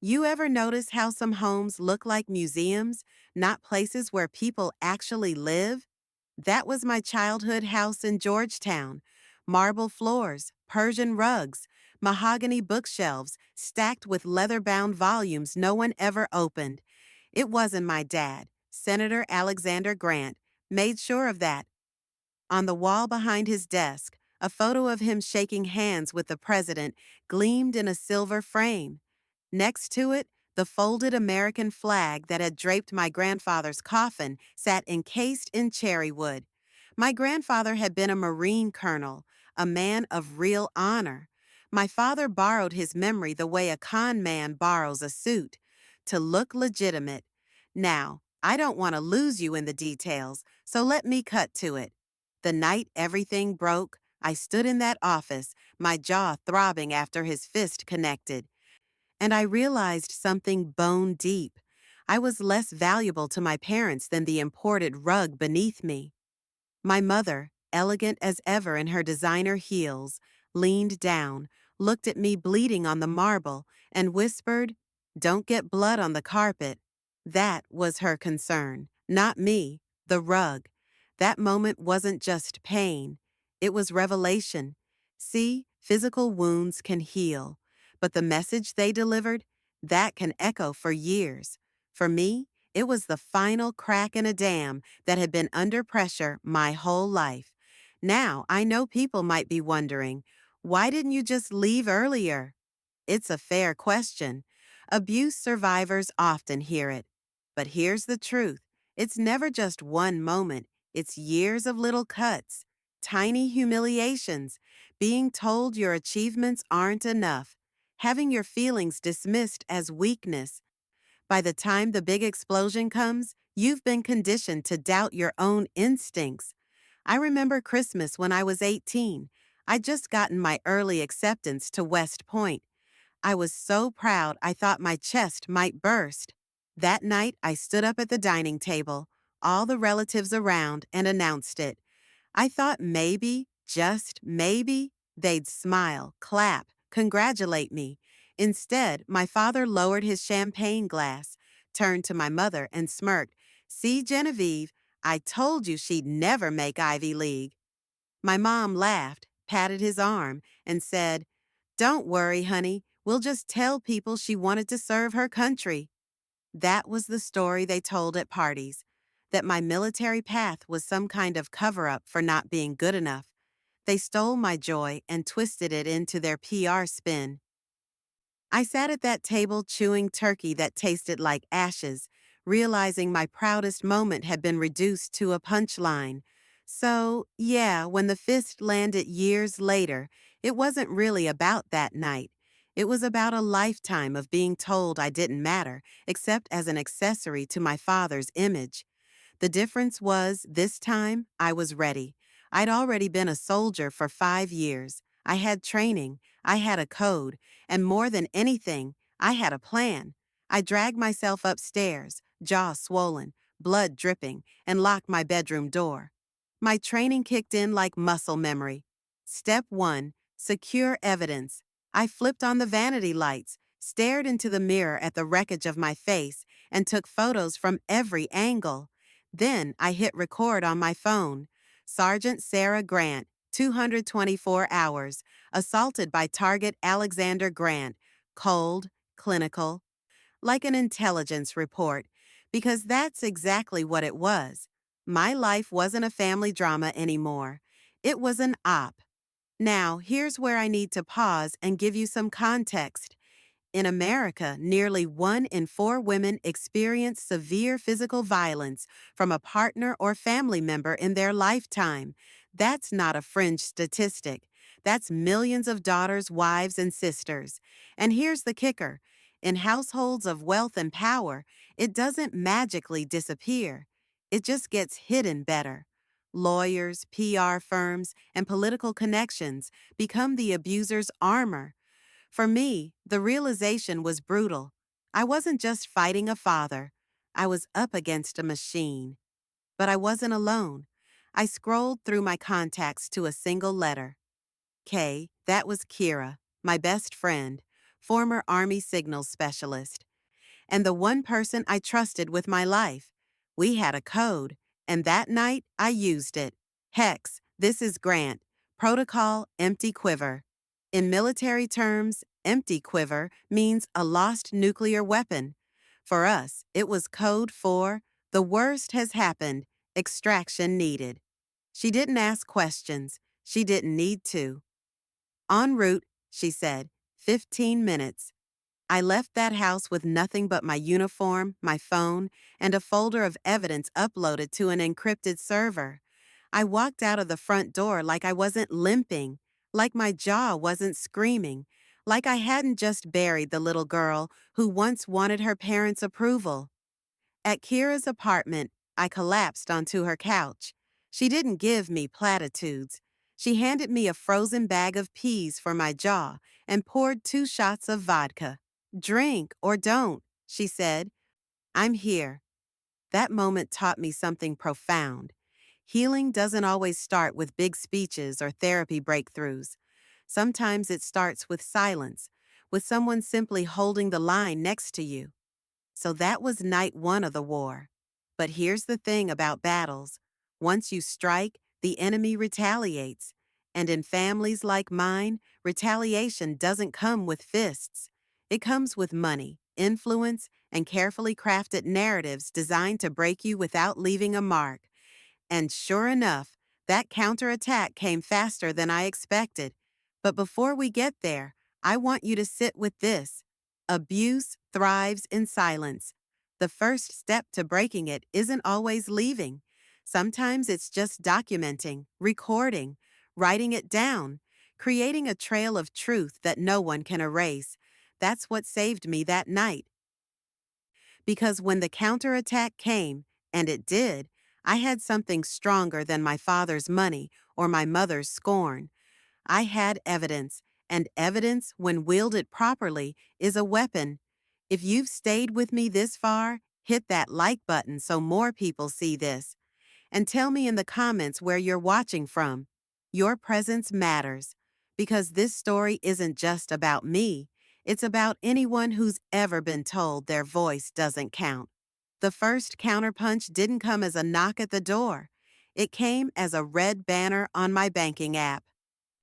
You ever notice how some homes look like museums, not places where people actually live? That was my childhood house in Georgetown. Marble floors, Persian rugs, mahogany bookshelves stacked with leather bound volumes no one ever opened. It wasn't my dad. Senator Alexander Grant made sure of that. On the wall behind his desk, a photo of him shaking hands with the president gleamed in a silver frame. Next to it, the folded American flag that had draped my grandfather's coffin sat encased in cherry wood. My grandfather had been a Marine colonel, a man of real honor. My father borrowed his memory the way a con man borrows a suit, to look legitimate. Now, I don't want to lose you in the details, so let me cut to it. The night everything broke, I stood in that office, my jaw throbbing after his fist connected. And I realized something bone deep. I was less valuable to my parents than the imported rug beneath me. My mother, elegant as ever in her designer heels, leaned down, looked at me bleeding on the marble, and whispered, "Don't get blood on the carpet." That was her concern, not me, the rug. That moment wasn't just pain, it was revelation. See, physical wounds can heal, but the message they delivered, that can echo for years. For me, it was the final crack in a dam that had been under pressure my whole life. Now, I know people might be wondering, why didn't you just leave earlier? It's a fair question. Abuse survivors often hear it. But here's the truth. It's never just one moment. It's years of little cuts, tiny humiliations, being told your achievements aren't enough, having your feelings dismissed as weakness. By the time the big explosion comes, you've been conditioned to doubt your own instincts. I remember Christmas when I was 18. I'd just gotten my early acceptance to West Point. I was so proud I thought my chest might burst. That night, I stood up at the dining table, all the relatives around, and announced it. I thought maybe, just maybe, they'd smile, clap, congratulate me. Instead, my father lowered his champagne glass, turned to my mother, and smirked. "See, Genevieve, I told you she'd never make Ivy League." My mom laughed, patted his arm, and said, "Don't worry, honey. We'll just tell people she wanted to serve her country." That was the story they told at parties, that my military path was some kind of cover-up for not being good enough. They stole my joy and twisted it into their PR spin. I sat at that table chewing turkey that tasted like ashes, realizing my proudest moment had been reduced to a punchline. So, yeah, when the fist landed years later, it wasn't really about that night. It was about a lifetime of being told I didn't matter, except as an accessory to my father's image. The difference was, this time, I was ready. I'd already been a soldier for 5 years. I had training, I had a code, and more than anything, I had a plan. I dragged myself upstairs, jaw swollen, blood dripping, and locked my bedroom door. My training kicked in like muscle memory. Step 1, secure evidence. I flipped on the vanity lights, stared into the mirror at the wreckage of my face, and took photos from every angle. Then I hit record on my phone. Sergeant Sarah Grant, 224 hours, assaulted by target Alexander Grant, cold, clinical, like an intelligence report, because that's exactly what it was. My life wasn't a family drama anymore. It was an op. Now, here's where I need to pause and give you some context. In America, nearly 1 in 4 women experience severe physical violence from a partner or family member in their lifetime. That's not a fringe statistic. That's millions of daughters, wives, and sisters. And here's the kicker. In households of wealth and power, it doesn't magically disappear. It just gets hidden better. Lawyers, PR firms, and political connections become the abuser's armor. For me, the realization was brutal. I wasn't just fighting a father. I was up against a machine. But I wasn't alone. I scrolled through my contacts to a single letter. K, that was Kira, my best friend. former Army signals specialist, and the one person I trusted with my life. We had a code, and that night I used it. Hex, this is Grant. Protocol, empty quiver. In military terms, empty quiver means a lost nuclear weapon. For us, it was code for the worst has happened, extraction needed. She didn't ask questions. She didn't need to. En route, she said, 15 minutes. I left that house with nothing but my uniform, my phone, and a folder of evidence uploaded to an encrypted server. I walked out of the front door like I wasn't limping, like my jaw wasn't screaming, like I hadn't just buried the little girl who once wanted her parents' approval. At Kira's apartment, I collapsed onto her couch. She didn't give me platitudes. She handed me a frozen bag of peas for my jaw and poured 2 shots of vodka. Drink or don't, she said. I'm here. That moment taught me something profound. Healing doesn't always start with big speeches or therapy breakthroughs. Sometimes it starts with silence, with someone simply holding the line next to you. So that was night 1 of the war. But here's the thing about battles. Once you strike, the enemy retaliates. And in families like mine, retaliation doesn't come with fists. It comes with money, influence, and carefully crafted narratives designed to break you without leaving a mark. And sure enough, that counterattack came faster than I expected. But before we get there, I want you to sit with this. Abuse thrives in silence. The first step to breaking it isn't always leaving. Sometimes it's just documenting, recording, writing it down, creating a trail of truth that no one can erase. That's what saved me that night. Because when the counterattack came, and it did, I had something stronger than my father's money or my mother's scorn. I had evidence, and evidence, when wielded properly, is a weapon. If you've stayed with me this far, hit that like button so more people see this. And tell me in the comments where you're watching from. Your presence matters, because this story isn't just about me. It's about anyone who's ever been told their voice doesn't count. The first counterpunch didn't come as a knock at the door. It came as a red banner on my banking app.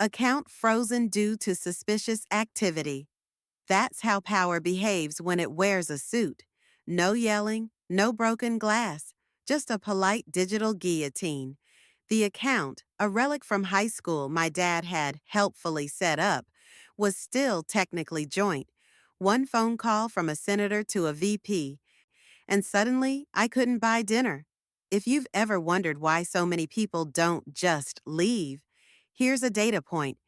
Account frozen due to suspicious activity. That's how power behaves when it wears a suit. No yelling, no broken glass, just a polite digital guillotine. The account, a relic from high school my dad had helpfully set up, was still technically joint. One phone call from a senator to a VP, and suddenly I couldn't buy dinner. If you've ever wondered why so many people don't just leave, here's a data point.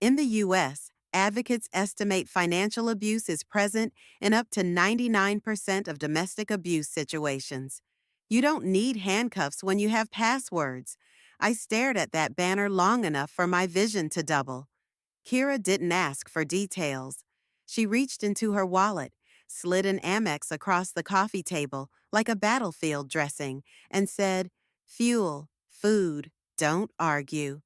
In the U.S., advocates estimate financial abuse is present in up to 99% of domestic abuse situations. You don't need handcuffs when you have passwords. I stared at that banner long enough for my vision to double. Kira didn't ask for details. She reached into her wallet, slid an Amex across the coffee table like a battlefield dressing, and said, "Fuel, food, don't argue."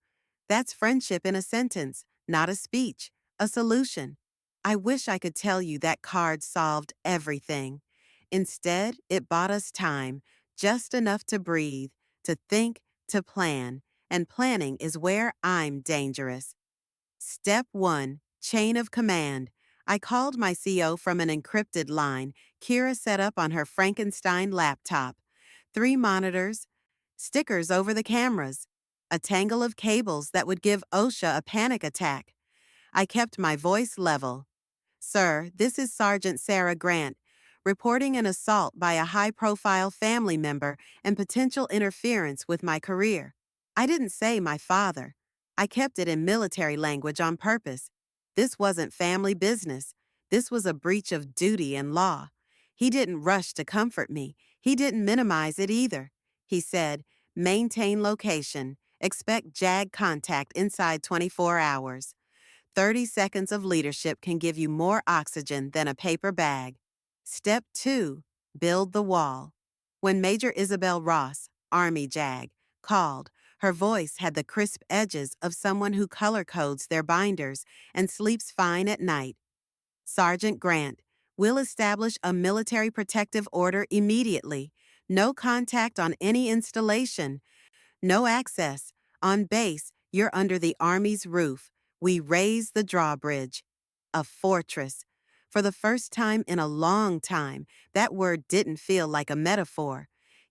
That's friendship in a sentence, not a speech, a solution. I wish I could tell you that card solved everything. Instead, it bought us time, just enough to breathe, to think, to plan, and planning is where I'm dangerous. Step 1, Chain of Command. I called my CO from an encrypted line Kira set up on her Frankenstein laptop. 3 monitors, stickers over the cameras, a tangle of cables that would give OSHA a panic attack. I kept my voice level. "Sir, this is Sergeant Sarah Grant, reporting an assault by a high-profile family member and potential interference with my career." I didn't say my father. I kept it in military language on purpose. This wasn't family business. This was a breach of duty and law. He didn't rush to comfort me. He didn't minimize it either. He said, "Maintain location. Expect JAG contact inside 24 hours. 30 seconds of leadership can give you more oxygen than a paper bag." Step 2, build the wall. When Major Isabel Ross, Army JAG, called, her voice had the crisp edges of someone who color codes their binders and sleeps fine at night. Sergeant Grant, we'll establish a military protective order immediately. No contact on any installation. No access. On base, you're under the Army's roof. We raise the drawbridge. A fortress. For the first time in a long time, that word didn't feel like a metaphor.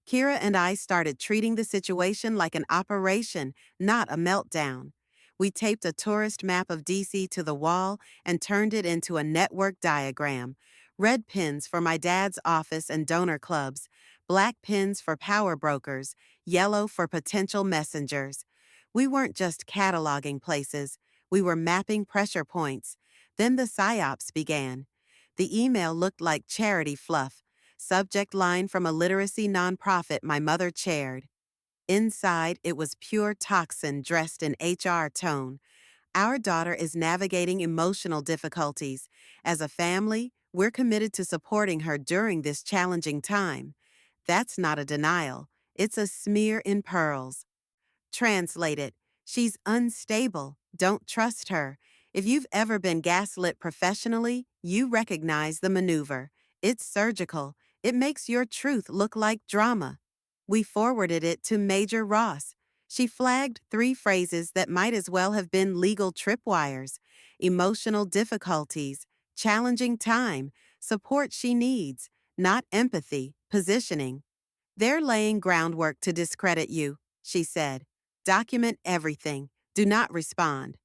Kira and I started treating the situation like an operation, not a meltdown. We taped a tourist map of DC to the wall and turned it into a network diagram. Red pins for my dad's office and donor clubs, black pins for power brokers, yellow for potential messengers. We weren't just cataloging places, we were mapping pressure points. Then the psyops began. The email looked like charity fluff, subject line from a literacy nonprofit my mother chaired. Inside, it was pure toxin dressed in HR tone. Our daughter is navigating emotional difficulties. As a family, we're committed to supporting her during this challenging time. That's not a denial, it's a smear in pearls. Translated, she's unstable. Don't trust her. If you've ever been gaslit professionally, you recognize the maneuver. It's surgical. It makes your truth look like drama. We forwarded it to Major Ross. She flagged 3 phrases that might as well have been legal tripwires: emotional difficulties, challenging time, support she needs, not empathy, positioning. They're laying groundwork to discredit you, she said. Document everything. Do not respond.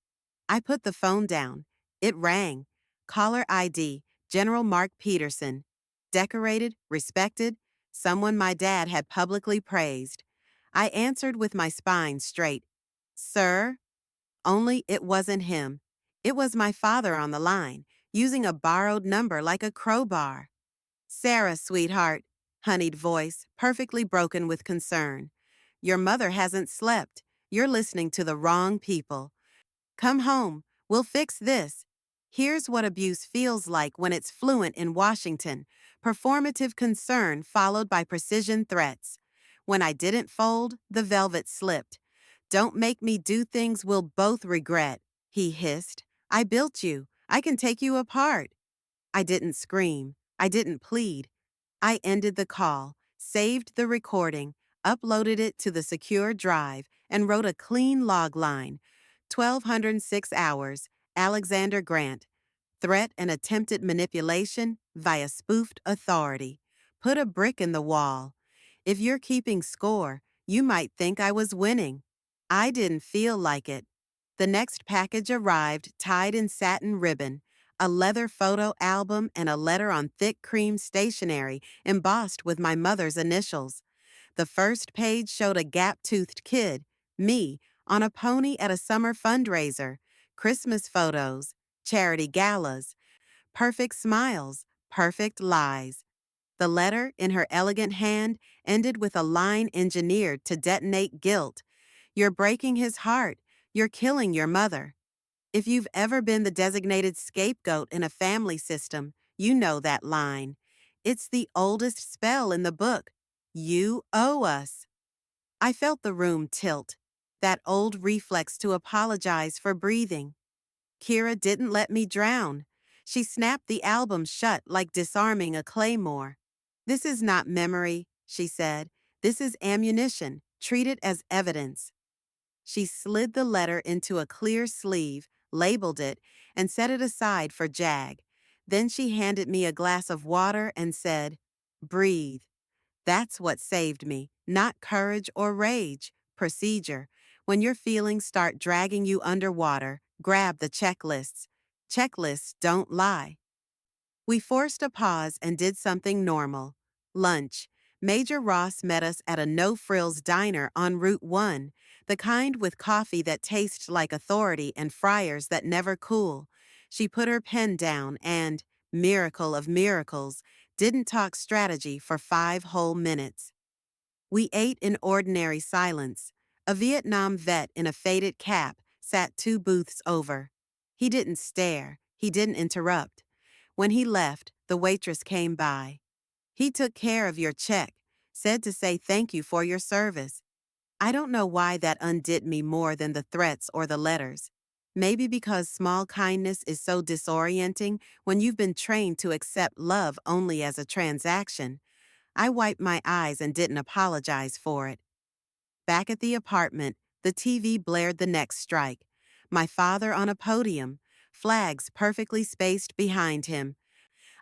I put the phone down. It rang. Caller ID, General Mark Peterson. Decorated, respected, someone my dad had publicly praised. I answered with my spine straight. Sir? Only it wasn't him. It was my father on the line, using a borrowed number like a crowbar. Sarah, sweetheart, honeyed voice, perfectly broken with concern. Your mother hasn't slept. You're listening to the wrong people. Come home. We'll fix this. Here's what abuse feels like when it's fluent in Washington. Performative concern followed by precision threats. When I didn't fold, the velvet slipped. Don't make me do things we'll both regret, he hissed. I built you. I can take you apart. I didn't scream. I didn't plead. I ended the call, saved the recording, uploaded it to the secure drive, and wrote a clean log line. 1,206 hours, Alexander Grant. Threat and attempted manipulation via spoofed authority. Put a brick in the wall. If you're keeping score, you might think I was winning. I didn't feel like it. The next package arrived tied in satin ribbon, a leather photo album and a letter on thick cream stationery embossed with my mother's initials. The first page showed a gap-toothed kid, me, on a pony at a summer fundraiser, Christmas photos, charity galas, perfect smiles, perfect lies. The letter, in her elegant hand, ended with a line engineered to detonate guilt. You're breaking his heart. You're killing your mother. If you've ever been the designated scapegoat in a family system, you know that line. It's the oldest spell in the book. You owe us. I felt the room tilt, that old reflex to apologize for breathing. Kira didn't let me drown. She snapped the album shut like disarming a claymore. This is not memory, she said. This is ammunition. Treat it as evidence. She slid the letter into a clear sleeve, labeled it, and set it aside for Jag. Then she handed me a glass of water and said, "Breathe." That's what saved me, not courage or rage, procedure. When your feelings start dragging you underwater, grab the checklists. Checklists don't lie. We forced a pause and did something normal. Lunch. Major Ross met us at a no-frills diner on Route 1, the kind with coffee that tastes like authority and fryers that never cool. She put her pen down and, miracle of miracles, didn't talk strategy for 5 whole minutes. We ate in ordinary silence. A Vietnam vet in a faded cap sat 2 booths over. He didn't stare. He didn't interrupt. When he left, the waitress came by. He took care of your check, said to say thank you for your service. I don't know why that undid me more than the threats or the letters. Maybe because small kindness is so disorienting when you've been trained to accept love only as a transaction. I wiped my eyes and didn't apologize for it. Back at the apartment, the TV blared the next strike. My father on a podium, flags perfectly spaced behind him,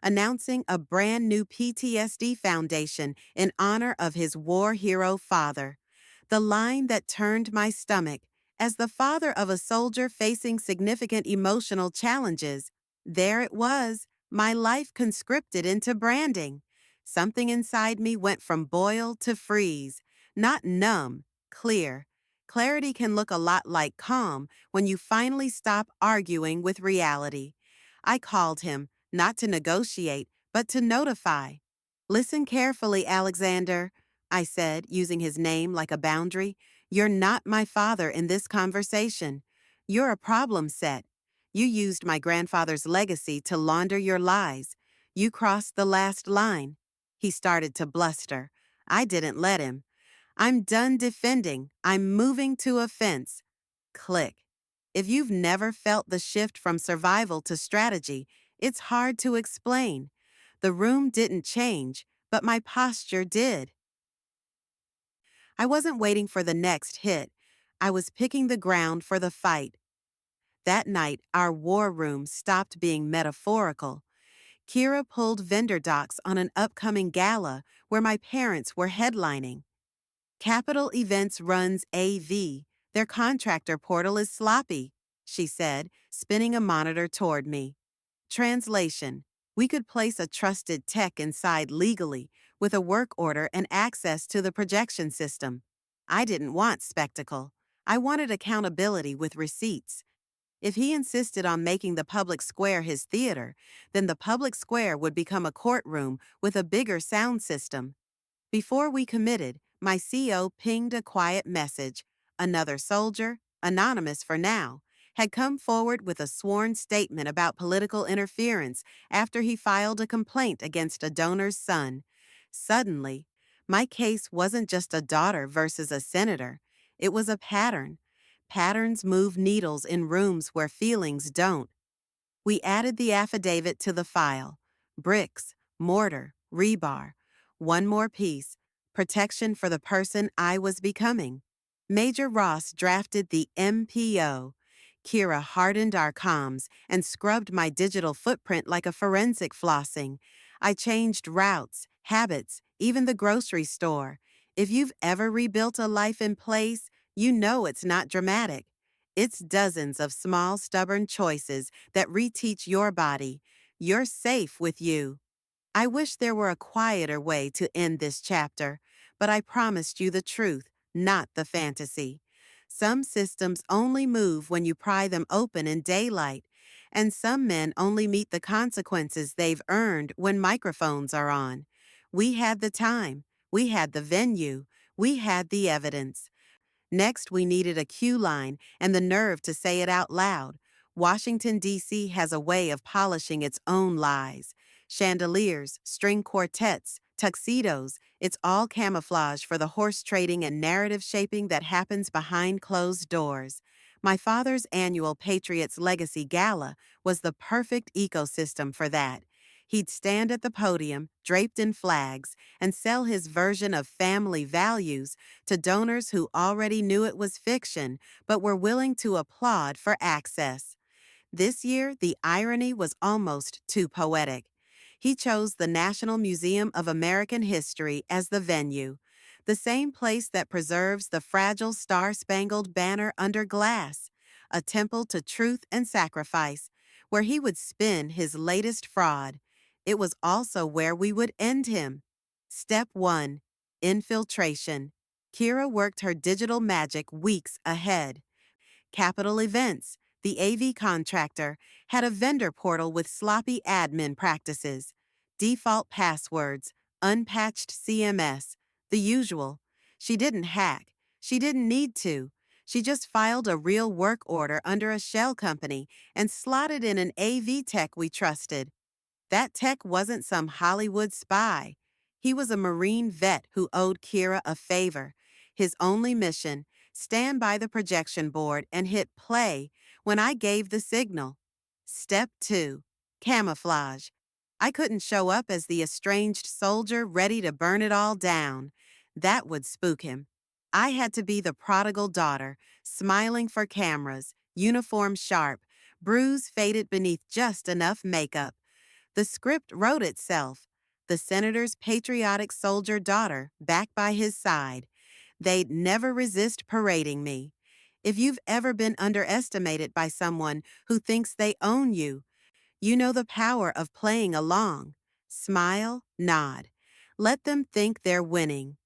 announcing a brand new PTSD foundation in honor of his war hero father. The line that turned my stomach, as the father of a soldier facing significant emotional challenges, there it was, my life conscripted into branding. Something inside me went from boil to freeze, not numb, clear. Clarity can look a lot like calm when you finally stop arguing with reality. I called him, not to negotiate, but to notify. Listen carefully, Alexander, I said, using his name like a boundary. You're not my father in this conversation. You're a problem set. You used my grandfather's legacy to launder your lies. You crossed the last line. He started to bluster. I didn't let him. I'm done defending. I'm moving to offense. Click. If you've never felt the shift from survival to strategy, it's hard to explain. The room didn't change, but my posture did. I wasn't waiting for the next hit. I was picking the ground for the fight. That night, our war room stopped being metaphorical. Kira pulled vendor docs on an upcoming gala where my parents were headlining. Capital Events runs AV. Their contractor portal is sloppy, she said, spinning a monitor toward me. Translation: we could place a trusted tech inside legally, with a work order and access to the projection system. I didn't want spectacle. I wanted accountability with receipts. If he insisted on making the public square his theater, then the public square would become a courtroom with a bigger sound system. Before we committed, my CO pinged a quiet message. Another soldier, anonymous for now, had come forward with a sworn statement about political interference after he filed a complaint against a donor's son. Suddenly, my case wasn't just a daughter versus a senator. It was a pattern. Patterns move needles in rooms where feelings don't. We added the affidavit to the file. Bricks, mortar, rebar. One more piece. Protection for the person I was becoming. Major Ross drafted the MPO. Kira hardened our comms and scrubbed my digital footprint like a forensic flossing. I changed routes, habits, even the grocery store. If you've ever rebuilt a life in place, you know it's not dramatic. It's dozens of small, stubborn choices that reteach your body. You're safe with you. I wish there were a quieter way to end this chapter, but I promised you the truth, not the fantasy. Some systems only move when you pry them open in daylight, and some men only meet the consequences they've earned when microphones are on. We had the time, we had the venue, we had the evidence. Next, we needed a cue line and the nerve to say it out loud. Washington, D.C. has a way of polishing its own lies. Chandeliers, string quartets, tuxedos, it's all camouflage for the horse trading and narrative shaping that happens behind closed doors. My father's annual Patriots Legacy Gala was the perfect ecosystem for that. He'd stand at the podium, draped in flags, and sell his version of family values to donors who already knew it was fiction but were willing to applaud for access. This year, the irony was almost too poetic. He chose the National Museum of American History as the venue, the same place that preserves the fragile star-spangled banner under glass, a temple to truth and sacrifice, where he would spin his latest fraud. It was also where we would end him. Step 1. Infiltration. Kira worked her digital magic weeks ahead. Capital Events, the AV contractor, had a vendor portal with sloppy admin practices, default passwords, unpatched CMS, the usual. She didn't hack. She didn't need to. She just filed a real work order under a shell company and slotted in an AV tech we trusted. That tech wasn't some Hollywood spy. He was a Marine vet who owed Kira a favor. His only mission: stand by the projection board and hit play when I gave the signal. Step 2. Camouflage. I couldn't show up as the estranged soldier ready to burn it all down. That would spook him. I had to be the prodigal daughter, smiling for cameras, uniform sharp, bruise faded beneath just enough makeup. The script wrote itself. The senator's patriotic soldier daughter back by his side. They'd never resist parading me. If you've ever been underestimated by someone who thinks they own you, you know the power of playing along. Smile, nod. Let them think they're winning.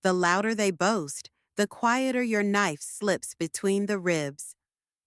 The louder they boast, the quieter your knife slips between the ribs.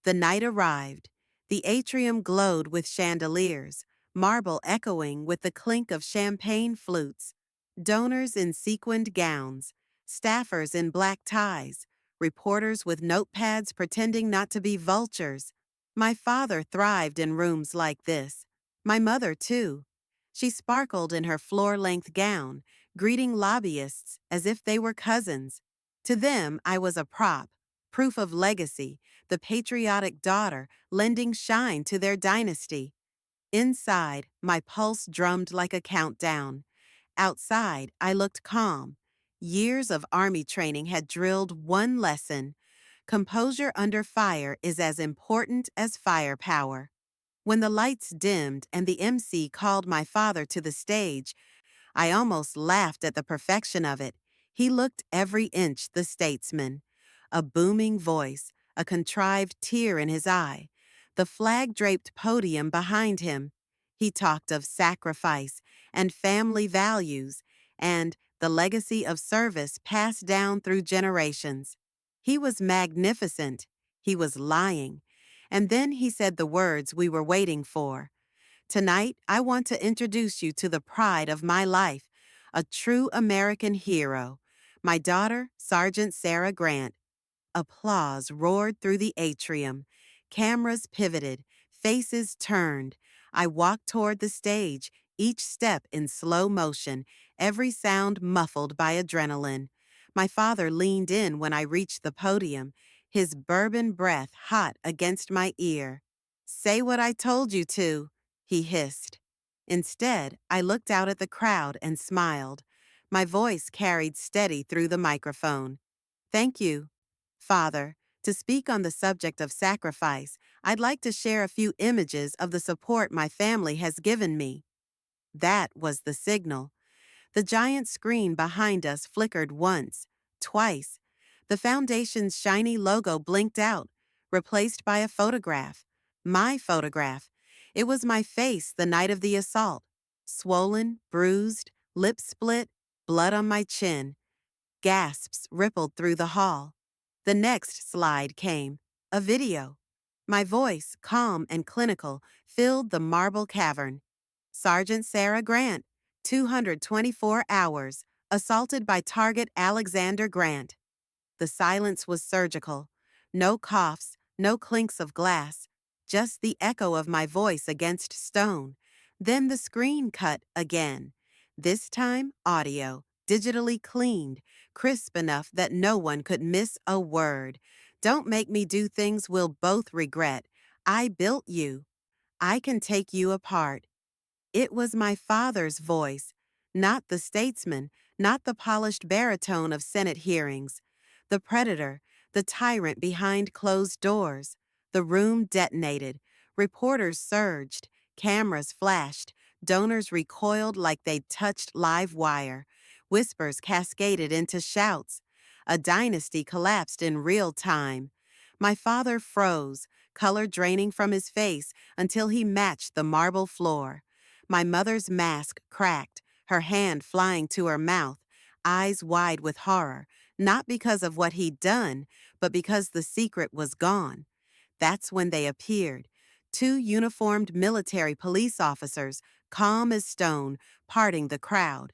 The night arrived. The atrium glowed with chandeliers, marble echoing with the clink of champagne flutes, donors in sequined gowns, staffers in black ties, reporters with notepads pretending not to be vultures. My father thrived in rooms like this. My mother, too. She sparkled in her floor-length gown, greeting lobbyists as if they were cousins. To them, I was a prop, proof of legacy, the patriotic daughter lending shine to their dynasty. Inside, my pulse drummed like a countdown. Outside, I looked calm. Years of army training had drilled one lesson. Composure under fire is as important as firepower. When the lights dimmed and the MC called my father to the stage, I almost laughed at the perfection of it. He looked every inch the statesman. A booming voice, a contrived tear in his eye, the flag-draped podium behind him. He talked of sacrifice and family values and the legacy of service passed down through generations. He was magnificent. He was lying. And then he said the words we were waiting for. Tonight, I want to introduce you to the pride of my life, a true American hero, my daughter, Sergeant Sarah Grant. Applause roared through the atrium. Cameras pivoted, faces turned. I walked toward the stage, each step in slow motion, every sound muffled by adrenaline. My father leaned in when I reached the podium, his bourbon breath hot against my ear. "Say what I told you to," he hissed. Instead, I looked out at the crowd and smiled. My voice carried steady through the microphone. "Thank you, Father. To speak on the subject of sacrifice, I'd like to share a few images of the support my family has given me." That was the signal. The giant screen behind us flickered once, twice. The foundation's shiny logo blinked out, replaced by a photograph. My photograph. It was my face the night of the assault. Swollen, bruised, lips split, blood on my chin. Gasps rippled through the hall. The next slide came, a video. My voice, calm and clinical, filled the marble cavern. Sergeant Sarah Grant, 224 hours, assaulted by target Alexander Grant. The silence was surgical. No coughs, no clinks of glass, just the echo of my voice against stone. Then the screen cut again. This time, audio, digitally cleaned, crisp enough that no one could miss a word. "Don't make me do things we'll both regret. I built you. I can take you apart." It was my father's voice, not the statesman, not the polished baritone of Senate hearings. The predator, the tyrant behind closed doors. The room detonated. Reporters surged. Cameras flashed. Donors recoiled like they'd touched live wire. Whispers cascaded into shouts. A dynasty collapsed in real time. My father froze, color draining from his face until he matched the marble floor. My mother's mask cracked, her hand flying to her mouth, eyes wide with horror, not because of what he'd done, but because the secret was gone. That's when they appeared. Two uniformed military police officers, calm as stone, parting the crowd.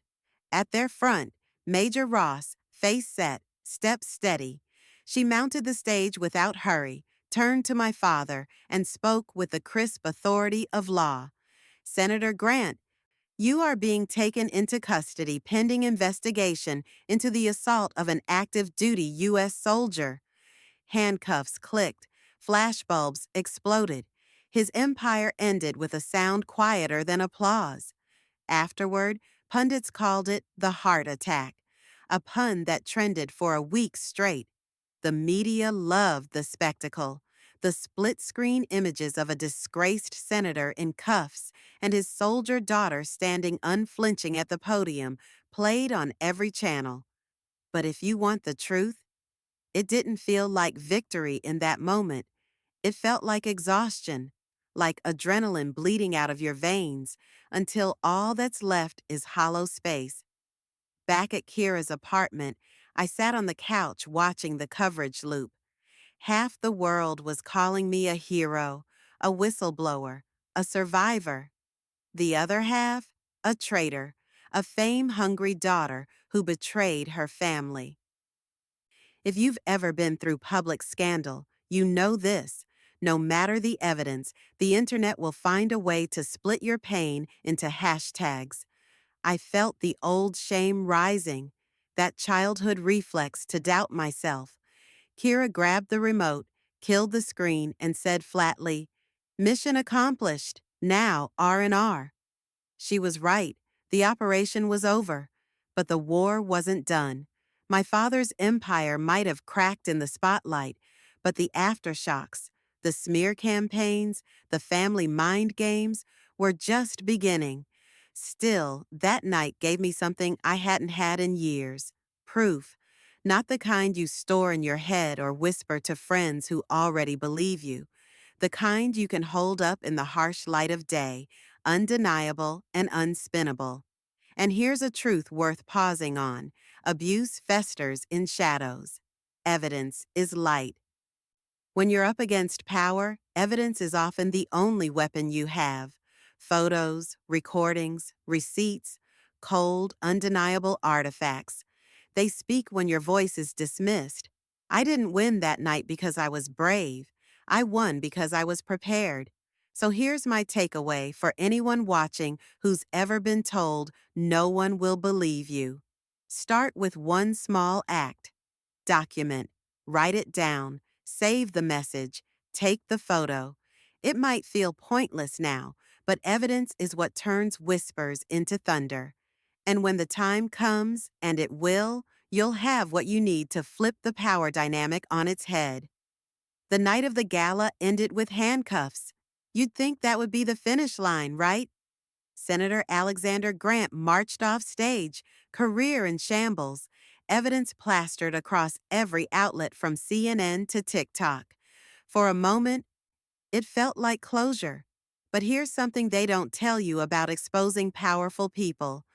At their front, Major Ross, face set, steps steady. She mounted the stage without hurry, turned to my father, and spoke with the crisp authority of law. "Senator Grant, you are being taken into custody pending investigation into the assault of an active duty U.S. soldier." Handcuffs clicked. Flashbulbs exploded. His empire ended with a sound quieter than applause. Afterward, pundits called it the heart attack, a pun that trended for a week straight. The media loved the spectacle. The split screen images of a disgraced senator in cuffs and his soldier daughter standing unflinching at the podium played on every channel. But if you want the truth, it didn't feel like victory in that moment. It felt like exhaustion, like adrenaline bleeding out of your veins until all that's left is hollow space. Back at Kira's apartment, I sat on the couch watching the coverage loop. Half the world was calling me a hero, a whistleblower, a survivor. The other half, a traitor, a fame-hungry daughter who betrayed her family. If you've ever been through public scandal, you know this. No matter the evidence, the internet will find a way to split your pain into hashtags. I felt the old shame rising, that childhood reflex to doubt myself. Kira grabbed the remote, killed the screen, and said flatly, "Mission accomplished. Now R&R." She was right. The operation was over. But the war wasn't done. My father's empire might have cracked in the spotlight, but the aftershocks, the smear campaigns, the family mind games were just beginning. Still, that night gave me something I hadn't had in years. Proof. Not the kind you store in your head or whisper to friends who already believe you. The kind you can hold up in the harsh light of day, undeniable and unspinnable. And here's a truth worth pausing on. Abuse festers in shadows. Evidence is light. When you're up against power, evidence is often the only weapon you have. Photos, recordings, receipts, cold, undeniable artifacts. They speak when your voice is dismissed. I didn't win that night because I was brave. I won because I was prepared. So here's my takeaway for anyone watching who's ever been told no one will believe you. Start with one small act. Document. Write it down. Save the message. Take the photo. It might feel pointless now, but evidence is what turns whispers into thunder. And when the time comes, and it will, you'll have what you need to flip the power dynamic on its head. The night of the gala ended with handcuffs. You'd think that would be the finish line, right? Senator Alexander Grant marched off stage, career in shambles, evidence plastered across every outlet from CNN to TikTok. For a moment, it felt like closure. But here's something they don't tell you about exposing powerful people.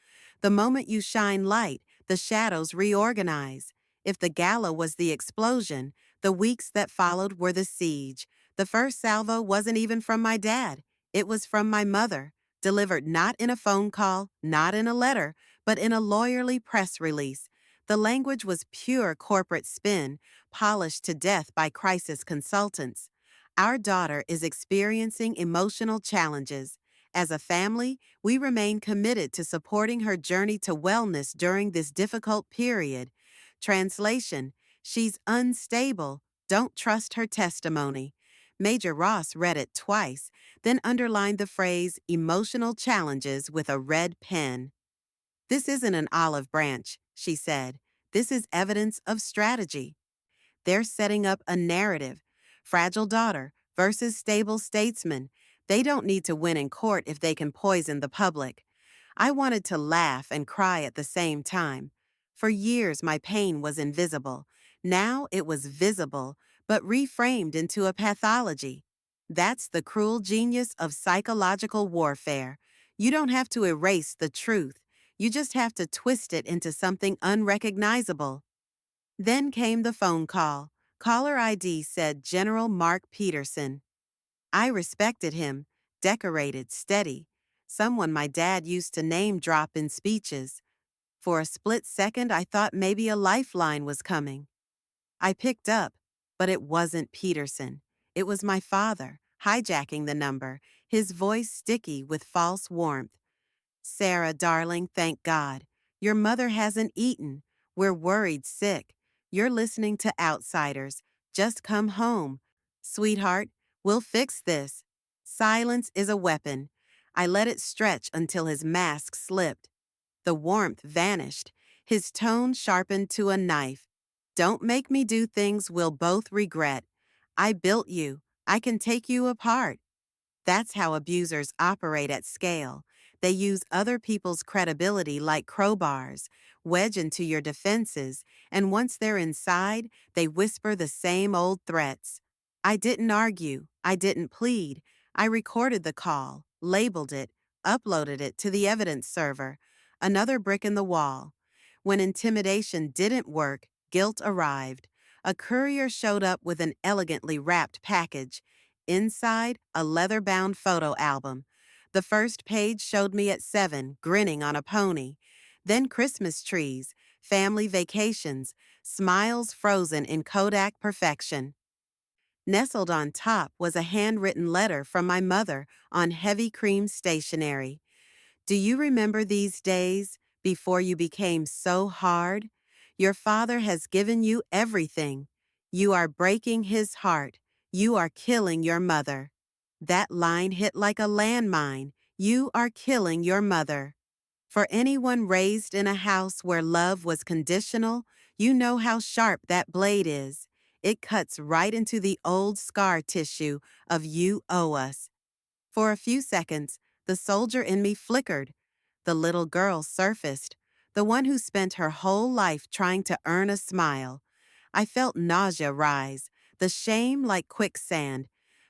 The moment you shine light, the shadows reorganize. If the gala was the explosion, the weeks that followed were the siege. The first salvo wasn't even from my dad. It was from my mother, delivered not in a phone call, not in a letter, but in a lawyerly press release. The language was pure corporate spin, polished to death by crisis consultants. Our daughter is experiencing emotional challenges. As a family, we remain committed to supporting her journey to wellness during this difficult period. Translation: She's unstable. Don't trust her testimony. Major Ross read it twice, then underlined the phrase emotional challenges with a red pen. "This isn't an olive branch," she said. "This is evidence of strategy." They're setting up a narrative. Fragile daughter versus stable statesman. They don't need to win in court if they can poison the public. I wanted to laugh and cry at the same time. For years, my pain was invisible. Now it was visible, but reframed into a pathology. That's the cruel genius of psychological warfare. You don't have to erase the truth. You just have to twist it into something unrecognizable. Then came the phone call. Caller ID said General Mark Peterson. I respected him, decorated, steady, someone my dad used to name drop in speeches. For a split second, I thought maybe a lifeline was coming. I picked up, but it wasn't Peterson. It was my father, hijacking the number, his voice sticky with false warmth. "Sarah, darling, thank God. Your mother hasn't eaten. We're worried sick. You're listening to outsiders. Just come home. Sweetheart, we'll fix this. Silence is a weapon. I let it stretch until his mask slipped. The warmth vanished. His tone sharpened to a knife. Don't make me do things we'll both regret. I built you. I can take you apart. That's how abusers operate at scale. They use other people's credibility like crowbars, wedge into your defenses, and once they're inside, they whisper the same old threats. I didn't argue. I didn't plead. I recorded the call, labeled it, uploaded it to the evidence server. Another brick in the wall. When intimidation didn't work, guilt arrived. A courier showed up with an elegantly wrapped package. Inside, a leather-bound photo album. The first page showed me at 7, grinning on a pony. Then Christmas trees, family vacations, smiles frozen in Kodak perfection. Nestled on top was a handwritten letter from my mother on heavy cream stationery. Do you remember these days before you became so hard? Your father has given you everything. You are breaking his heart. You are killing your mother. That line hit like a landmine. You are killing your mother. For anyone raised in a house where love was conditional, you know how sharp that blade is. It cuts right into the old scar tissue of you owe us. For a few seconds, the soldier in me flickered. The little girl surfaced, the one who spent her whole life trying to earn a smile. I felt nausea rise, the shame like quicksand.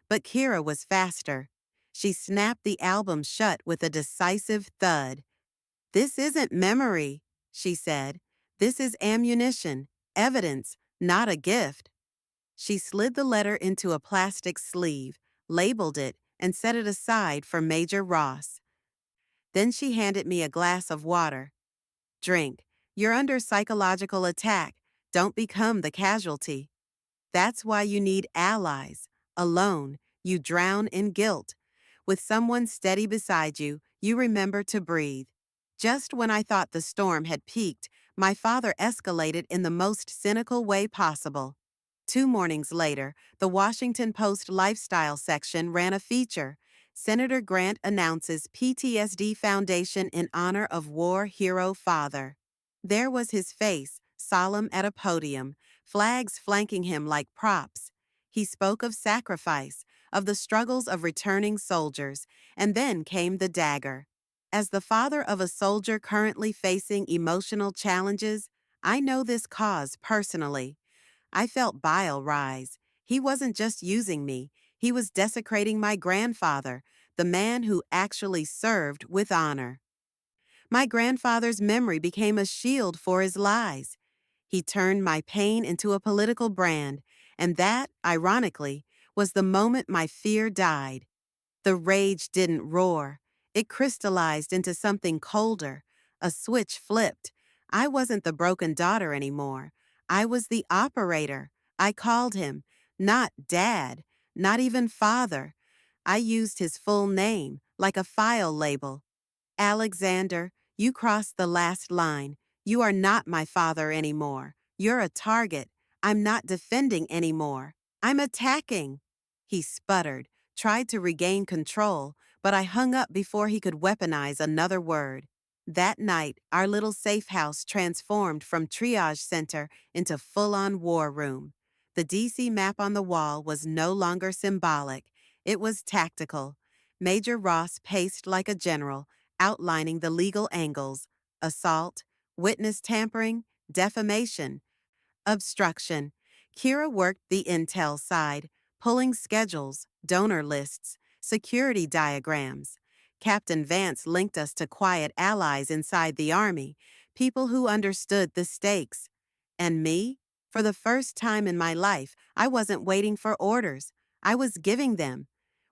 But Kira was faster. She snapped the album shut with a decisive thud. "This isn't memory," she said. "This is ammunition, evidence, not a gift." She slid the letter into a plastic sleeve, labeled it, and set it aside for Major Ross. Then she handed me a glass of water. "Drink. You're under psychological attack. Don't become the casualty. That's why you need allies. Alone, you drown in guilt. With someone steady beside you, you remember to breathe." Just when I thought the storm had peaked, my father escalated in the most cynical way possible. 2 mornings later, the Washington Post lifestyle section ran a feature. Senator Grant announces PTSD Foundation in honor of war hero father. There was his face, solemn at a podium, flags flanking him like props. He spoke of sacrifice, of the struggles of returning soldiers, and then came the dagger. As the father of a soldier currently facing emotional challenges, I know this cause personally. I felt bile rise. He wasn't just using me, he was desecrating my grandfather, the man who actually served with honor. My grandfather's memory became a shield for his lies. He turned my pain into a political brand, and that, ironically, was the moment my fear died. The rage didn't roar. It crystallized into something colder. A switch flipped. I wasn't the broken daughter anymore. I was the operator. I called him, not Dad, not even Father. I used his full name, like a file label. "Alexander, you crossed the last line. You are not my father anymore. You're a target. I'm not defending anymore. I'm attacking." He sputtered, tried to regain control, but I hung up before he could weaponize another word. That night, our little safe house transformed from triage center into full-on war room. The DC map on the wall was no longer symbolic. It was tactical. Major Ross paced like a general, outlining the legal angles: assault, witness tampering, defamation, obstruction. Kira worked the intel side, pulling schedules, donor lists, security diagrams. Captain Vance linked us to quiet allies inside the Army, people who understood the stakes. And me? For the first time in my life, I wasn't waiting for orders. I was giving them.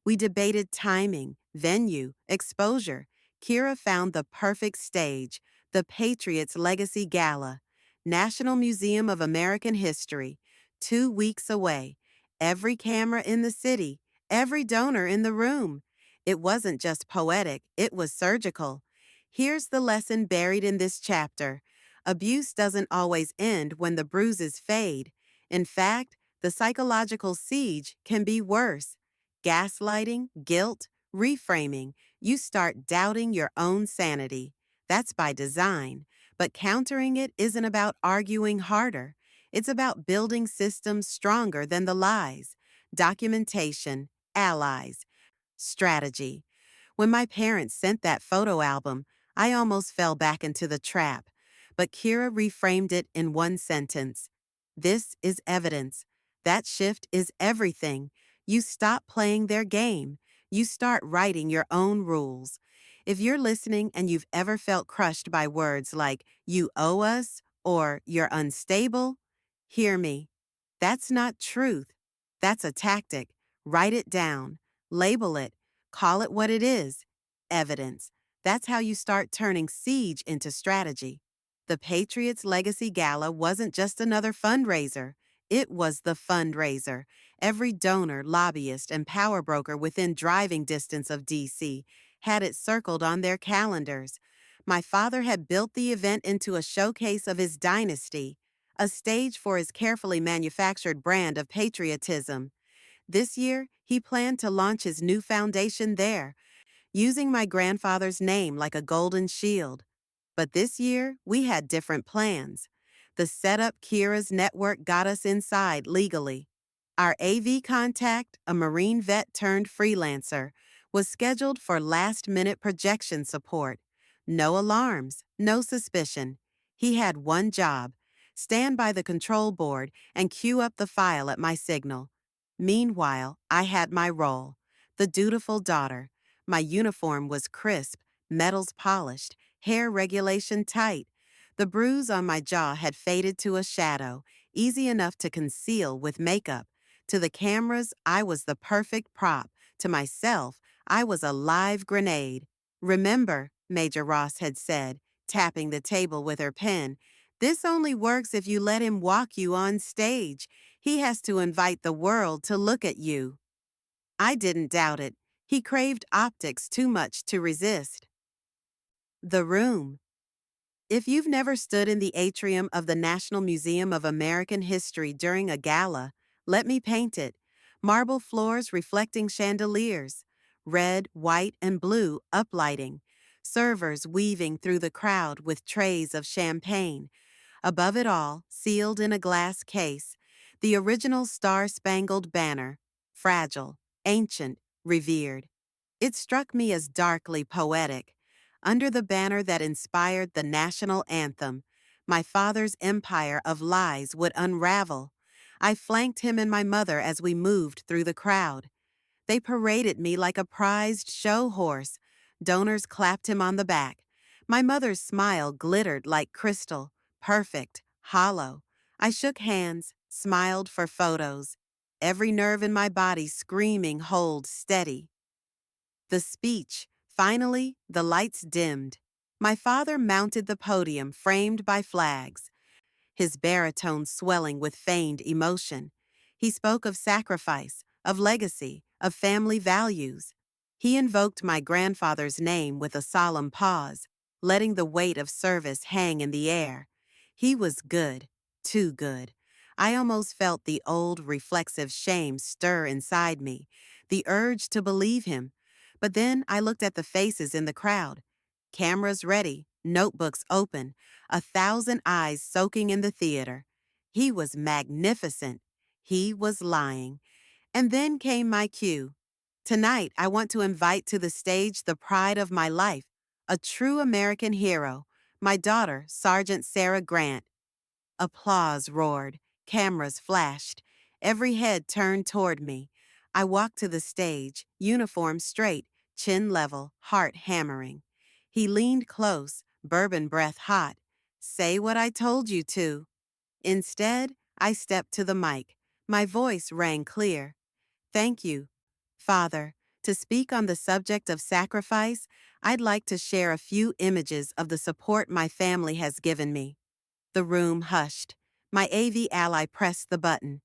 We debated timing, venue, exposure. Kira found the perfect stage, the Patriots Legacy Gala. National Museum of American History, 2 weeks away. Every camera in the city, every donor in the room. It wasn't just poetic, it was surgical. Here's the lesson buried in this chapter. Abuse doesn't always end when the bruises fade. In fact, The psychological siege can be worse. Gaslighting, guilt, reframing. You start doubting your own sanity. That's by design. But countering it isn't about arguing harder. It's about building systems stronger than the lies. Documentation, allies, strategy. When my parents sent that photo album, I almost fell back into the trap. But Kira reframed it in one sentence. This is evidence. That shift is everything. You stop playing their game. You start writing your own rules. If you're listening and you've ever felt crushed by words like, you owe us, or you're unstable, hear me. That's not truth. That's a tactic. Write it down. Label it. Call it what it is. Evidence. That's how you start turning siege into strategy. The Patriots Legacy Gala wasn't just another fundraiser. It was the fundraiser. Every donor, lobbyist, and power broker within driving distance of DC had it circled on their calendars. My father had built the event into a showcase of his dynasty, a stage for his carefully manufactured brand of patriotism. This year, he planned to launch his new foundation there, using my grandfather's name like a golden shield. But this year, we had different plans. The setup Kira's network got us inside legally. Our AV contact, a Marine vet turned freelancer, was scheduled for last-minute projection support. No alarms, no suspicion. He had one job: stand by the control board and queue up the file at my signal. Meanwhile, I had my role, the dutiful daughter. My uniform was crisp, metals polished, hair regulation tight. The bruise on my jaw had faded to a shadow, easy enough to conceal with makeup. To the cameras, I was the perfect prop. To myself, I was a live grenade. Remember, Major Ross had said, tapping the table with her pen, this only works if you let him walk you on stage. He has to invite the world to look at you. I didn't doubt it. He craved optics too much to resist. The room. If you've never stood in the atrium of the National Museum of American History during a gala, let me paint it. Marble floors reflecting chandeliers, red, white, and blue uplighting, servers weaving through the crowd with trays of champagne. Above it all, sealed in a glass case, the original Star-Spangled Banner, fragile, ancient, revered. It struck me as darkly poetic. Under the banner that inspired the national anthem, my father's empire of lies would unravel. I flanked him and my mother as we moved through the crowd. They paraded me like a prized show horse. Donors clapped him on the back. My mother's smile glittered like crystal, perfect, hollow. I shook hands, smiled for photos. Every nerve in my body screaming, hold steady. The speech. Finally, the lights dimmed. My father mounted the podium framed by flags, his baritone swelling with feigned emotion. He spoke of sacrifice, of legacy, of family values. He invoked my grandfather's name with a solemn pause, letting the weight of service hang in the air. He was good, too good. I almost felt the old reflexive shame stir inside me, the urge to believe him. But then I looked at the faces in the crowd. Cameras ready, notebooks open, 1,000 eyes soaking in the theater. He was magnificent. He was lying. And then came my cue. Tonight, I want to invite to the stage the pride of my life, a true American hero, my daughter, Sergeant Sarah Grant. Applause roared. Cameras flashed. Every head turned toward me. I walked to the stage, uniform straight, chin level, heart hammering. He leaned close, bourbon breath hot. Say what I told you to. Instead, I stepped to the mic. My voice rang clear. Thank you, Father. To speak on the subject of sacrifice, I'd like to share a few images of the support my family has given me. The room hushed. My AV ally pressed the button.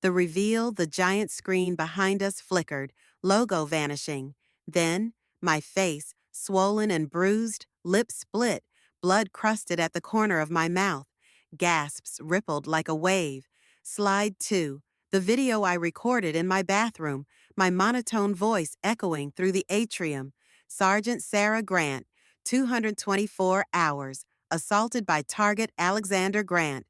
The reveal, the giant screen behind us flickered, logo vanishing. Then, my face, swollen and bruised, lips split, blood crusted at the corner of my mouth. Gasps rippled like a wave. Slide 2. The video I recorded in my bathroom, my monotone voice echoing through the atrium. Sergeant Sarah Grant, 224 hours, assaulted by target Alexander Grant.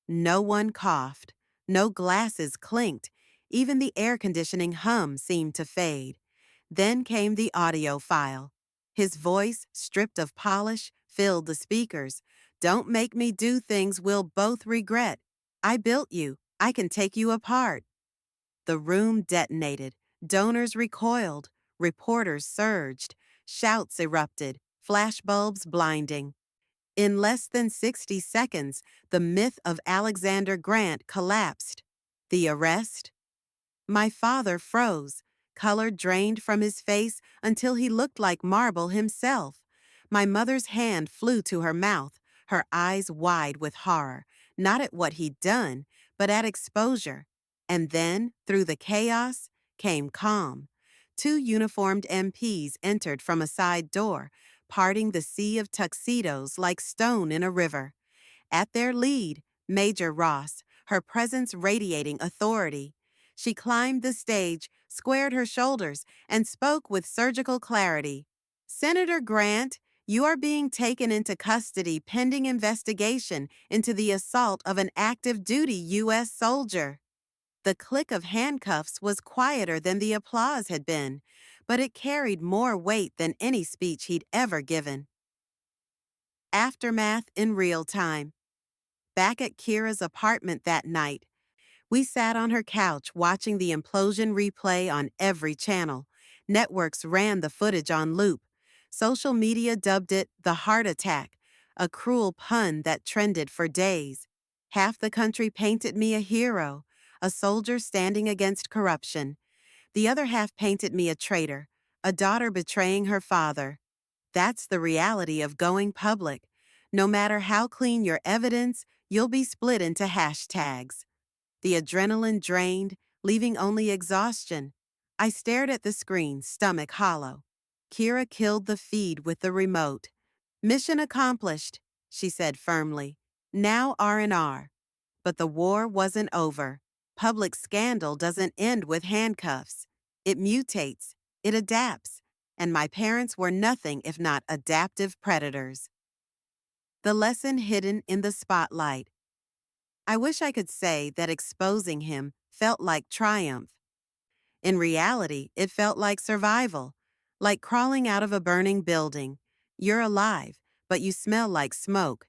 No one coughed. No glasses clinked. Even the air conditioning hum seemed to fade. Then came the audio file. His voice, stripped of polish, filled the speakers. Don't make me do things we'll both regret. I built you. I can take you apart. The room detonated. Donors recoiled. Reporters surged. Shouts erupted. Flashbulbs blinding. In less than 60 seconds, the myth of Alexander Grant collapsed. The arrest? My father froze. Color drained from his face until he looked like marble himself. My mother's hand flew to her mouth, her eyes wide with horror, not at what he'd done, but at exposure. And then, through the chaos, came calm. Two uniformed MPs entered from a side door, parting the sea of tuxedos like stone in a river. At their lead, Major Ross, her presence radiating authority. She climbed the stage, squared her shoulders, and spoke with surgical clarity. Senator Grant, you are being taken into custody pending investigation into the assault of an active duty U.S. soldier. The click of handcuffs was quieter than the applause had been, but it carried more weight than any speech he'd ever given. Aftermath in real time. Back at Kira's apartment that night, we sat on her couch watching the implosion replay on every channel. Networks ran the footage on loop. Social media dubbed it the heart attack, a cruel pun that trended for days. Half the country painted me a hero, a soldier standing against corruption. The other half painted me a traitor, a daughter betraying her father. That's the reality of going public. No matter how clean your evidence, you'll be split into hashtags. The adrenaline drained, leaving only exhaustion. I stared at the screen, stomach hollow. Kira killed the feed with the remote. Mission accomplished, she said firmly. Now R&R. But the war wasn't over. Public scandal doesn't end with handcuffs. It mutates. It adapts. And my parents were nothing if not adaptive predators. The lesson hidden in the spotlight. I wish I could say that exposing him felt like triumph. In reality, it felt like survival, like crawling out of a burning building. You're alive, but you smell like smoke.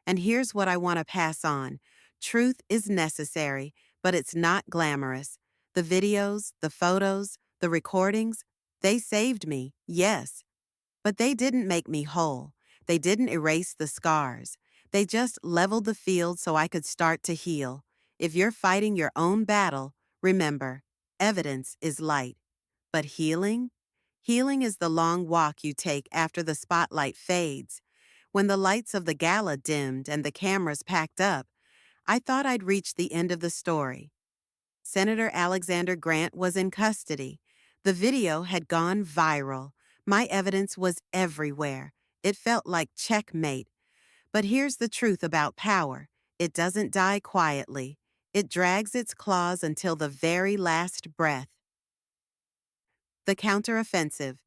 And here's what I want to pass on. Truth is necessary, but it's not glamorous. The videos, the photos, the recordings, they saved me, yes. But they didn't make me whole. They didn't erase the scars. They just leveled the field so I could start to heal. If you're fighting your own battle, remember, evidence is light. But healing? Healing is the long walk you take after the spotlight fades. When the lights of the gala dimmed and the cameras packed up, I thought I'd reached the end of the story. Senator Alexander Grant was in custody. The video had gone viral. My evidence was everywhere. It felt like checkmate. But here's the truth about power. It doesn't die quietly. It drags its claws until the very last breath. The counteroffensive.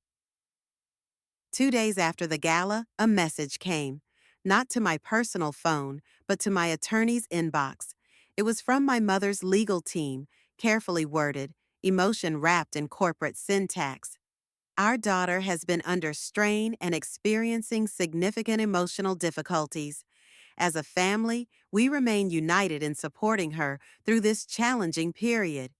2 days after the gala, a message came. Not to my personal phone, but to my attorney's inbox. It was from my mother's legal team, carefully worded, emotion wrapped in corporate syntax. Our daughter has been under strain and experiencing significant emotional difficulties. As a family, we remain united in supporting her through this challenging period.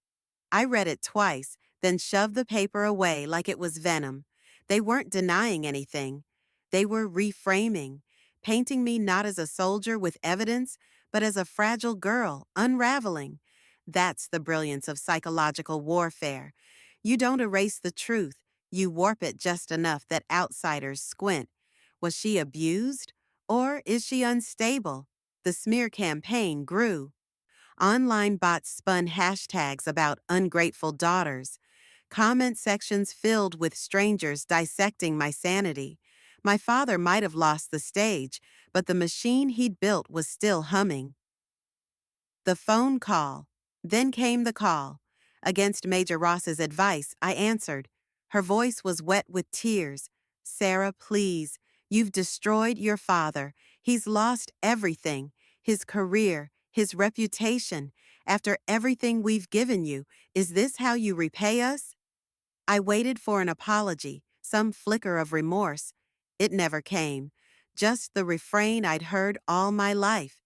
I read it twice, then shoved the paper away like it was venom. They weren't denying anything. They were reframing, painting me not as a soldier with evidence, but as a fragile girl, unraveling. That's the brilliance of psychological warfare. You don't erase the truth. You warp it just enough that outsiders squint. Was she abused? Or is she unstable? The smear campaign grew. Online bots spun hashtags about ungrateful daughters. Comment sections filled with strangers dissecting my sanity. My father might have lost the stage, but the machine he'd built was still humming. The phone call. Then came the call. Against Major Ross's advice, I answered. Her voice was wet with tears. Sarah, please. You've destroyed your father. He's lost everything. His career, his reputation. After everything we've given you, is this how you repay us? I waited for an apology, some flicker of remorse. It never came. Just the refrain I'd heard all my life.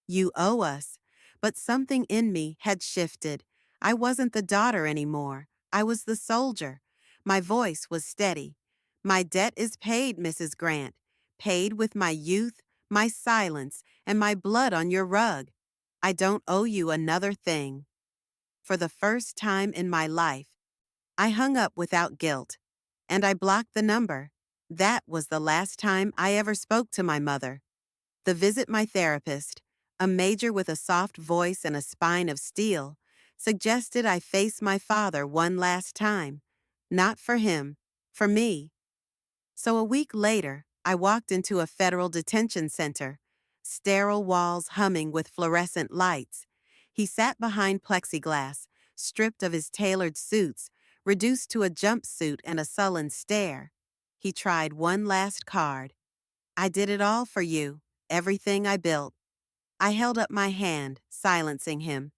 You owe us. But something in me had shifted. I wasn't the daughter anymore. I was the soldier. My voice was steady. My debt is paid, Mrs. Grant. Paid with my youth, my silence, and my blood on your rug. I don't owe you another thing. For the first time in my life, I hung up without guilt, and I blocked the number. That was the last time I ever spoke to my mother. The visit my therapist, a major with a soft voice and a spine of steel, suggested I face my father one last time. Not for him, for me. So a week later, I walked into a federal detention center, sterile walls humming with fluorescent lights. He sat behind plexiglass, stripped of his tailored suits, reduced to a jumpsuit and a sullen stare. He tried one last card. I did it all for you, everything I built. I held up my hand, silencing him.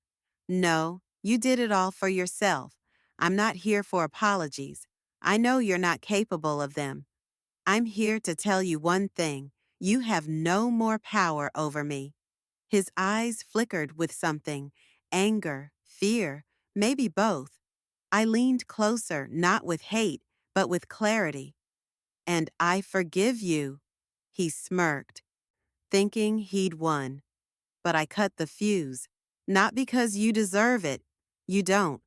No, you did it all for yourself. I'm not here for apologies. I know you're not capable of them. I'm here to tell you one thing. You have no more power over me. His eyes flickered with something, anger, fear, maybe both. I leaned closer, not with hate, but with clarity. And I forgive you. He smirked, thinking he'd won. But I cut the fuse. Not because you deserve it. You don't.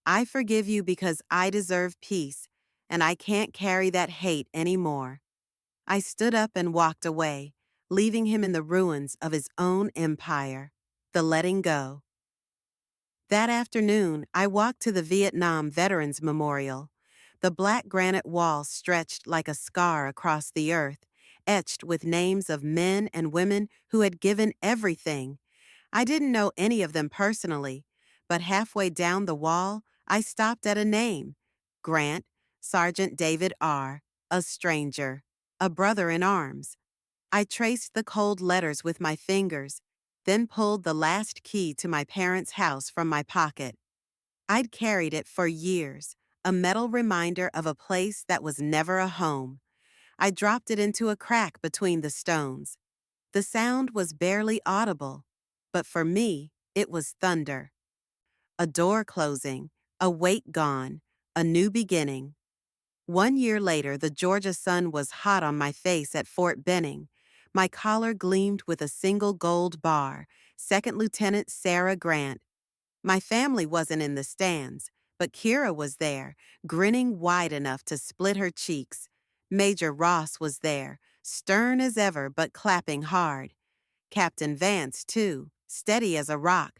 I forgive you because I deserve peace, and I can't carry that hate anymore. I stood up and walked away, leaving him in the ruins of his own empire. The letting go. That afternoon, I walked to the Vietnam Veterans Memorial. The black granite wall stretched like a scar across the earth, etched with names of men and women who had given everything. I didn't know any of them personally, but halfway down the wall, I stopped at a name. Grant, Sergeant David R., a stranger, a brother in arms. I traced the cold letters with my fingers, then pulled the last key to my parents' house from my pocket. I'd carried it for years, a metal reminder of a place that was never a home. I dropped it into a crack between the stones. The sound was barely audible, but for me, it was thunder. A door closing, a weight gone, a new beginning. 1 year later, the Georgia sun was hot on my face at Fort Benning. My collar gleamed with a single gold bar, Second Lieutenant Sarah Grant. My family wasn't in the stands, but Kira was there, grinning wide enough to split her cheeks. Major Ross was there, stern as ever but clapping hard. Captain Vance, too, steady as a rock.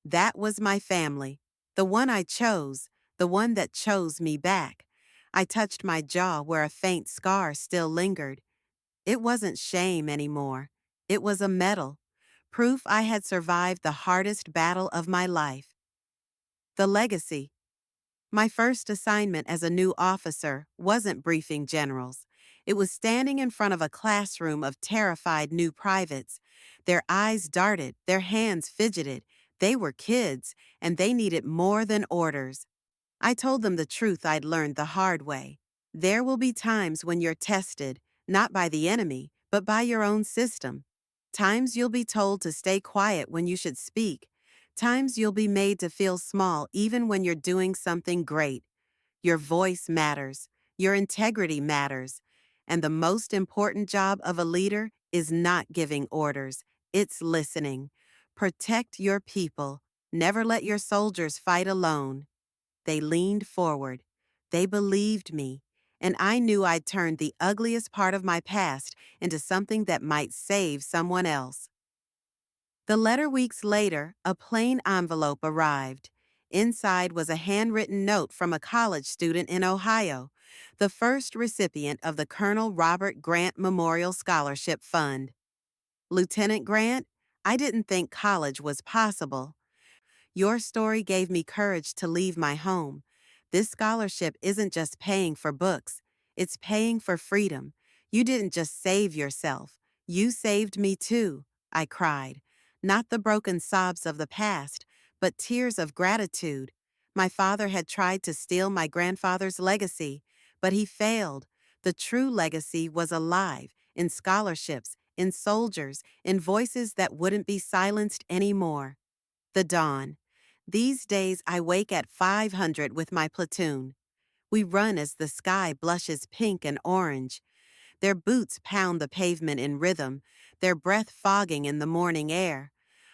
That was my family, the one I chose, the one that chose me back. I touched my jaw where a faint scar still lingered. It wasn't shame anymore. It was a medal, proof I had survived the hardest battle of my life. The legacy. My first assignment as a new officer wasn't briefing generals. It was standing in front of a classroom of terrified new privates. Their eyes darted, their hands fidgeted. They were kids, and they needed more than orders. I told them the truth I'd learned the hard way. There will be times when you're tested, not by the enemy, but by your own system. Times you'll be told to stay quiet when you should speak. Times you'll be made to feel small even when you're doing something great. Your voice matters. Your integrity matters. And the most important job of a leader is not giving orders. It's listening. Protect your people. Never let your soldiers fight alone. They leaned forward. They believed me. And I knew I'd turned the ugliest part of my past into something that might save someone else. The letter weeks later, a plain envelope arrived. Inside was a handwritten note from a college student in Ohio, the first recipient of the Colonel Robert Grant Memorial Scholarship Fund. Lieutenant Grant, I didn't think college was possible. Your story gave me courage to leave my home. This scholarship isn't just paying for books, it's paying for freedom. You didn't just save yourself, you saved me too, I cried. Not the broken sobs of the past, but tears of gratitude. My father had tried to steal my grandfather's legacy, but he failed. The true legacy was alive, in scholarships, in soldiers, in voices that wouldn't be silenced anymore. The dawn. These days I wake at 500 with my platoon. We run as the sky blushes pink and orange. Their boots pound the pavement in rhythm, their breath fogging in the morning air.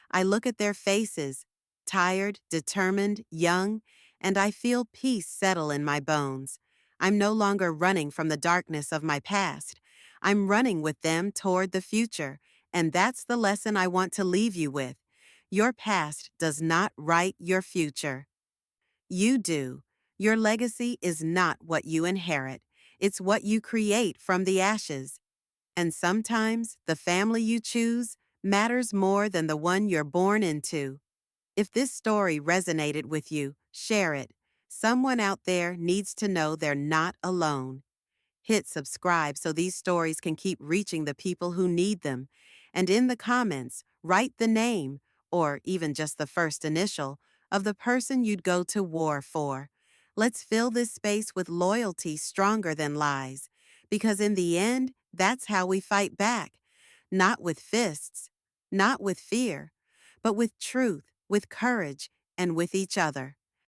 I look at their faces, tired, determined, young, and I feel peace settle in my bones. I'm no longer running from the darkness of my past. I'm running with them toward the future, and that's the lesson I want to leave you with. Your past does not write your future. You do. Your legacy is not what you inherit. It's what you create from the ashes. And sometimes the family you choose matters more than the one you're born into. If this story resonated with you, share it. Someone out there needs to know they're not alone. Hit subscribe so these stories can keep reaching the people who need them. And in the comments, write the name, or even just the first initial, of the person you'd go to war for. Let's fill this space with loyalty stronger than lies. Because in the end, that's how we fight back. Not with fists, not with fear, but with truth, with courage, and with each other.